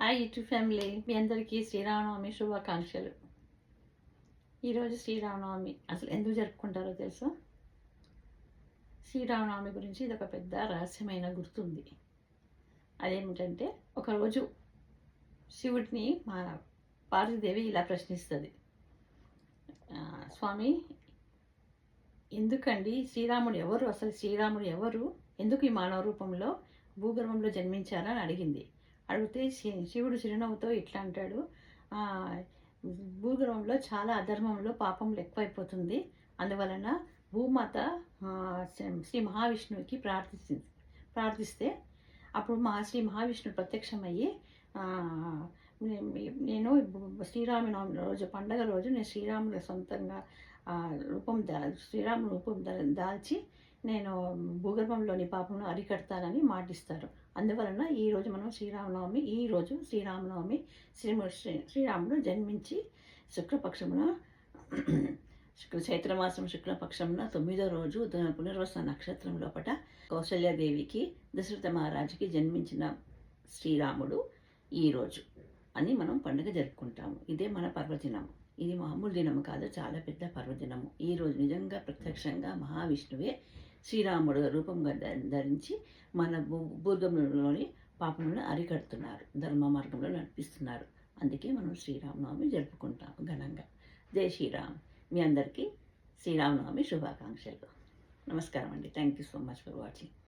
Hi YouTube family, మీ అందరికీ శ్రీరామనవమి శుభాకాంక్షలు. ఈరోజు శ్రీరామనవమి అసలు ఎందుకు జరుపుకుంటారో తెలుసా? శ్రీరామనవమి గురించి ఇది ఒక పెద్ద రహస్యమైన గుర్తుంది. అదేమిటంటే, ఒకరోజు శివుడిని మా పార్వతీదేవి ఇలా ప్రశ్నిస్తుంది. స్వామి, ఎందుకండి శ్రీరాముడు ఎవరు? అసలు శ్రీరాముడు ఎవరు? ఎందుకు ఈ మానవ రూపంలో భూగర్భంలో జన్మించారని అడిగింది. అడిగితే శివుడు చిరునవ్వుతో ఇట్లా అంటాడు, భూగర్భంలో చాలా అధర్మంలో పాపములు ఎక్కువైపోతుంది. అందువలన భూమాత శ్రీ మహావిష్ణువుకి ప్రార్థిస్తే అప్పుడు శ్రీ మహావిష్ణువు ప్రత్యక్షమయ్యి, నేను శ్రీరామనవమి రోజు పండగ రోజు నేను శ్రీరాముడి సొంతంగా శ్రీరాముడు రూపం దాల్చి నేను భూగర్భంలోని పాపమును అరికడతానని మాటిస్తారు. అందువలన ఈరోజు మనం శ్రీరామనవమి, ఈరోజు శ్రీరామనవమి శ్రీరాముడు జన్మించి శుక్లపక్షమున చైత్రమాసం శుక్లపక్షమున 9వ రోజు పునర్వస నక్షత్రం లోపల కౌసల్యాదేవికి దశరథ మహారాజుకి జన్మించిన శ్రీరాముడు ఈరోజు అని మనం పండుగ జరుపుకుంటాము. ఇదే మన పర్వదినము. ఇది మామూలు దినము కాదు, చాలా పెద్ద పర్వదినము. ఈరోజు నిజంగా ప్రత్యక్షంగా మహావిష్ణువే శ్రీరాముడు రూపంగా ధరించి మన భూగర్భంలోని పాపములను అరికడుతున్నారు, ధర్మ మార్గంలో నడిపిస్తున్నారు. అందుకే మనం శ్రీరామనవమి జరుపుకుంటాము ఘనంగా. జై శ్రీరామ్. మీ అందరికీ శ్రీరామనవమి శుభాకాంక్షలు. నమస్కారం అండి. Thank you so much for watching.